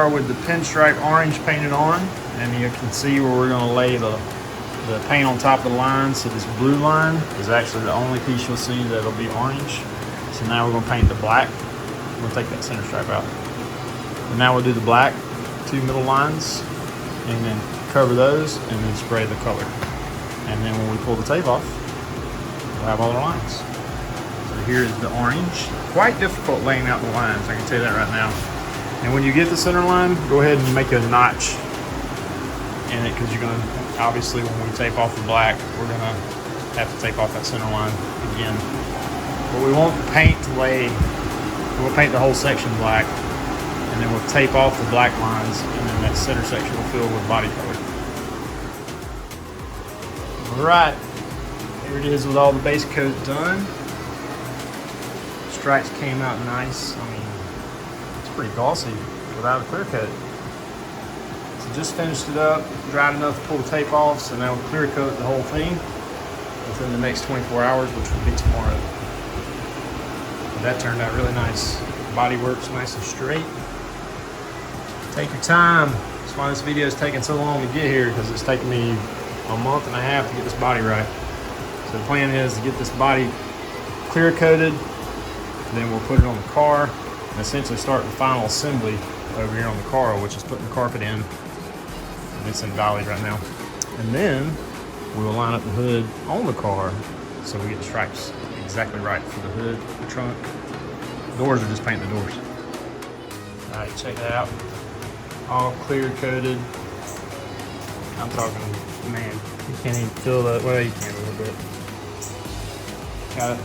car with the pinstripe orange painted on, and you can see where we're going to lay the paint on top of the line. So this blue line is actually the only piece you'll see that'll be orange. So now we're going to paint the black. We'll take that center stripe out. And now we'll do the black, 2 middle lines, and then cover those, and then spray the color. And then when we pull the tape off, we'll have all the lines. So here's the orange. Quite difficult laying out the lines, I can tell you that right now. And when you get the center line, go ahead and make a notch in it, because you're going to, obviously when we tape off the black, we're going to have to tape off that center line again. But we won't paint to lay, we'll paint the whole section black, and then we'll tape off the black lines, and then that center section will fill with body color. All right, here it is with all the base coat done. Stripes came out nice. I mean, it's pretty glossy without a clear coat. So just finished it up, dried enough to pull the tape off, so now we'll clear coat the whole thing within the next 24 hours, which will be tomorrow. But that turned out really nice. Body works nice and straight. Take your time. That's why this video is taking so long to get here, because it's taken me a month and a half to get this body right. So the plan is to get this body clear coated, then we'll put it on the car and essentially start the final assembly over here on the car, which is putting the carpet in. And it's in Valley right now. And then we'll line up the hood on the car so we get the stripes exactly right for the hood, the trunk. Doors are just painting the doors. All right, check that out. All clear coated. I'm talking, man, you can't even feel that. Well, you can a little bit. Got it.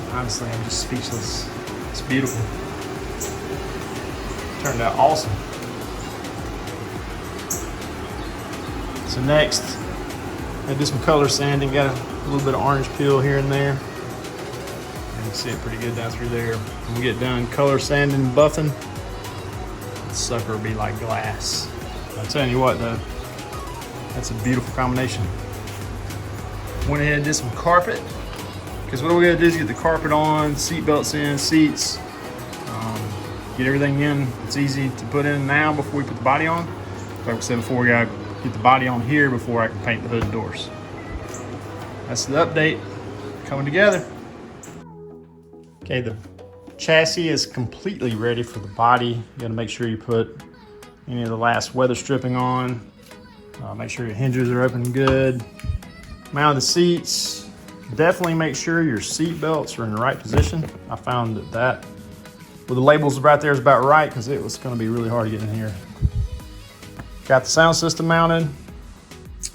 Honestly, I'm just speechless. It's beautiful. Turned out awesome. So next, I did some color sanding. Got a little bit of orange peel here and there. You can see it pretty good down through there. When we get done color sanding and buffing, this sucker will be like glass. I'm telling you what, though, that's a beautiful combination. Went ahead and did some carpet, because what we gotta do is get the carpet on, seat belts in, seats, get everything in. It's easy to put in now before we put the body on. Like I said before, we gotta get the body on here before I can paint the hood and doors. That's the update coming together. Okay, the chassis is completely ready for the body. You gotta make sure you put any of the last weather stripping on. Make sure your hinges are open good. Mount the seats. Definitely make sure your seat belts are in the right position. I found that with the labels right there is about right, because it was going to be really hard to get in here. Got the sound system mounted.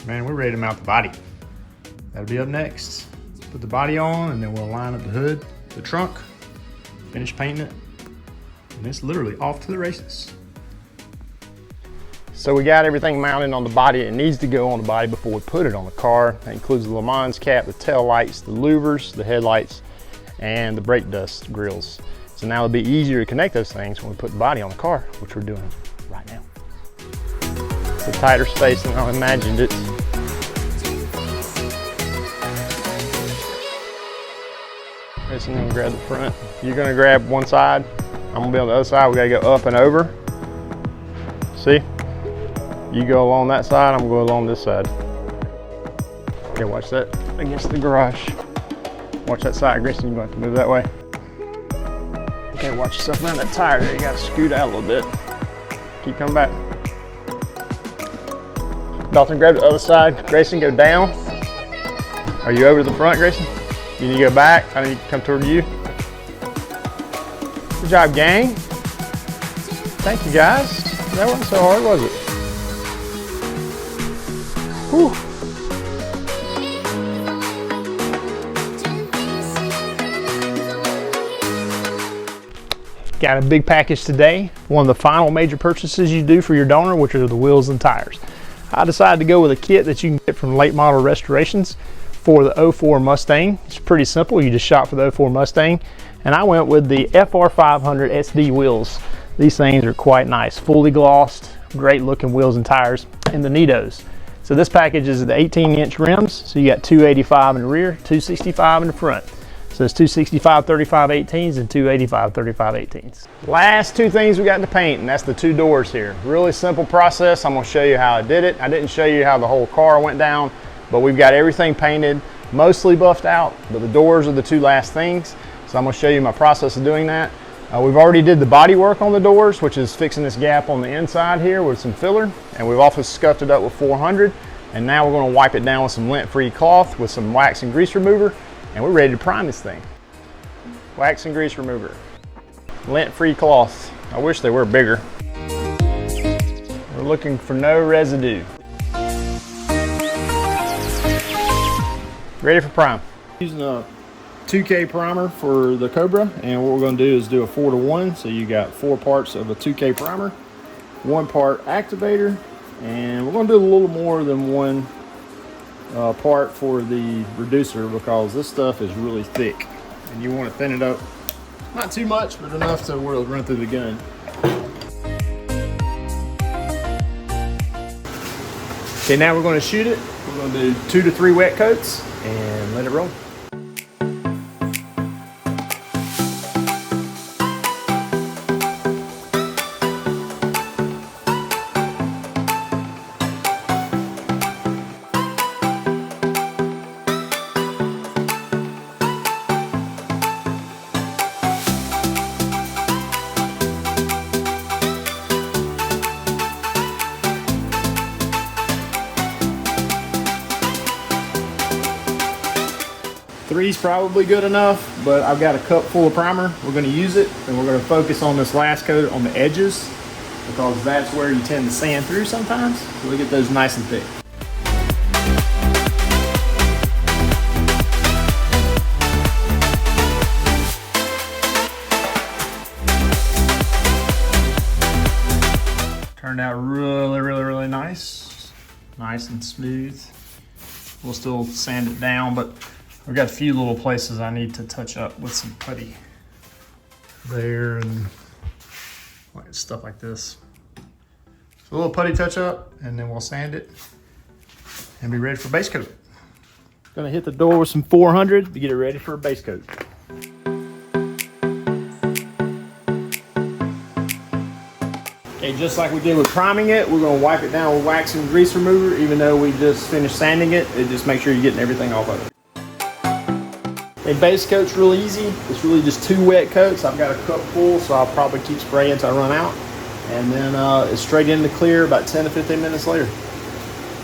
Man, we're ready to mount the body. That'll be up next. Put the body on, and then we'll line up the hood, the trunk, finish painting it, and it's literally off to the races. So we got everything mounted on the body. It needs to go on the body before we put it on the car. That includes the Le Mans cap, the tail lights, the louvers, the headlights, and the brake dust grills. So now it'll be easier to connect those things when we put the body on the car, which we're doing right now. It's a tighter space than I imagined it. Grayson gonna grab the front. You're gonna grab one side. I'm gonna be on the other side. We gotta go up and over. See? You go along that side, I'm gonna go along this side. Okay, watch that against the garage. Watch that side, Grayson, you're going to have to move that way. Okay, watch yourself around that tire there. You gotta scoot out a little bit. Keep coming back. Dalton, grab the other side. Grayson, go down. Are you over to the front, Grayson? You need to go back. I need to come toward you. Good job, gang. Thank you, guys. That wasn't so hard, was it? Whew. Got a big package today. One of the final major purchases you do for your donor, which are the wheels and tires. I decided to go with a kit that you can get from Late Model Restorations for the 04 Mustang. It's pretty simple. You just shop for the 04 Mustang. And I went with the FR500 SD wheels. These things are quite nice. Fully glossed, great looking wheels and tires, and the Nitos. So this package is the 18-inch rims. So you got 285 in the rear, 265 in the front. So it's two 65-35-18s and two 85-35-18s. Last two things we got to paint, and that's the two doors here. Really simple process. I'm gonna show you how I did it. I didn't show you how the whole car went down, but we've got everything painted, mostly buffed out, but the doors are the two last things. So I'm gonna show you my process of doing that. We've already did the body work on the doors, which is fixing this gap on the inside here with some filler, and we've also scuffed it up with 400. And now we're gonna wipe it down with some lint-free cloth with some wax and grease remover, and we're ready to prime this thing. Wax and grease remover, lint-free cloth. I wish they were bigger. We're looking for no residue. Ready for prime. Using a 2K primer for the Cobra, and what we're going to do is do a 4-to-1. So you got 4 parts of a 2K primer, 1 part activator, and we're going to do a little more than 1 part for the reducer, because this stuff is really thick and you want to thin it up, not too much, but enough to where it'll run through the gun. Okay, now we're going to shoot it. We're going to do 2 to 3 wet coats and let it roll. Three's probably good enough, but I've got a cup full of primer. We're going to use it, and we're going to focus on this last coat on the edges, because that's where you tend to sand through sometimes. So we get those nice and thick. Turned out really nice. Nice and smooth. We'll still sand it down, but I've got a few little places I need to touch up with some putty there and stuff like this. So a little putty touch up, and then we'll sand it and be ready for base coat. Gonna hit the door with some 400 to get it ready for a base coat. Okay, just like we did with priming it, we're gonna wipe it down with wax and grease remover. Even though we just finished sanding it, just make sure you're getting everything off of it. A base coat's real easy. It's really just 2 wet coats. I've got a cup full, so I'll probably keep spraying until I run out. And then it's straight into clear about 10 to 15 minutes later.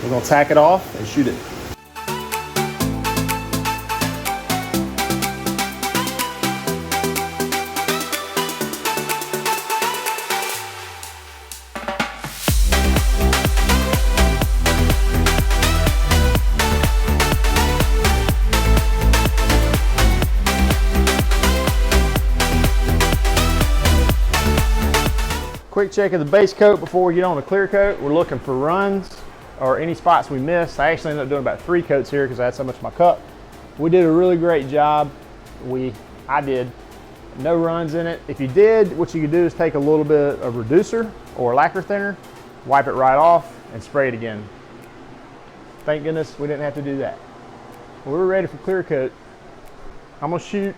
We're gonna tack it off and shoot it. Quick check of the base coat before we get on the clear coat. We're looking for runs or any spots we missed. I actually ended up doing about 3 coats here because I had so much in my cup. We did a really great job. I did. No runs in it. If you did, what you could do is take a little bit of reducer or lacquer thinner, wipe it right off, and spray it again. Thank goodness we didn't have to do that. We're ready for clear coat. I'm gonna shoot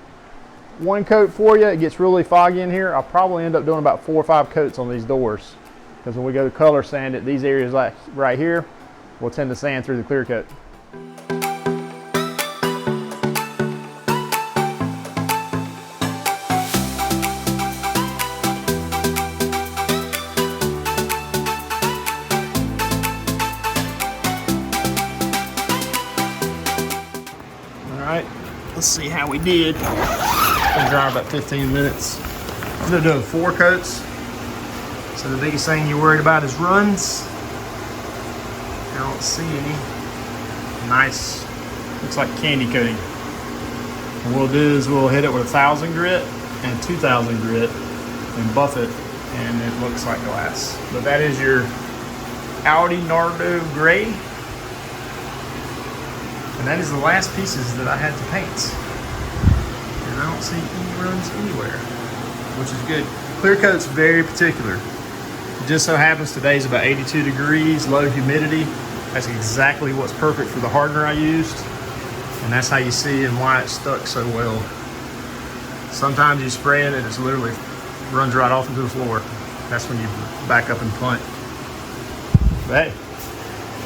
1 coat for you. It gets really foggy in here. I'll probably end up doing about 4 or 5 coats on these doors, because when we go to color sand it, these areas like right here will tend to sand through the clear coat. All right, let's see how we did. Gonna dry about 15 minutes. I'm gonna do 4 coats. So the biggest thing you're worried about is runs. I don't see any. Nice, looks like candy coating. What we'll do is we'll hit it with 1000 grit and 2000 grit and buff it, and it looks like glass. But that is your Audi Nardo gray. And that is the last pieces that I had to paint. I don't see any runs anywhere, which is good. Clear coat's very particular. It just so happens today's about 82 degrees, low humidity. That's exactly what's perfect for the hardener I used. And that's how you see and why it stuck so well. Sometimes you spray it and it literally runs right off into the floor. That's when you back up and punt. But hey,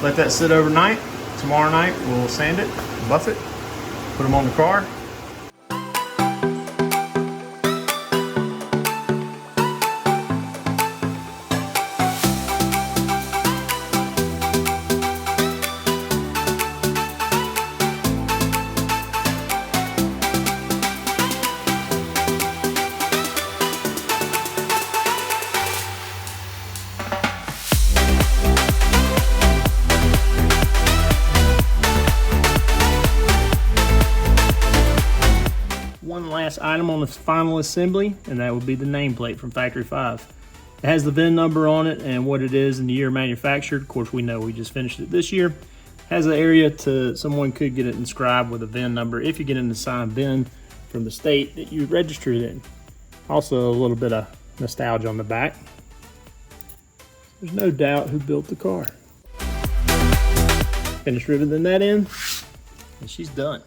let that sit overnight. Tomorrow night we'll sand it, buff it, put them on the car. One last item on the final assembly, and that would be the nameplate from Factory 5. It has the VIN number on it and what it is and the year manufactured. Of course, we know we just finished it this year. Has an area to, someone could get it inscribed with a VIN number if you get an assigned VIN from the state that you registered in. Also, a little bit of nostalgia on the back. There's no doubt who built the car. Finished riveting that in, and she's done.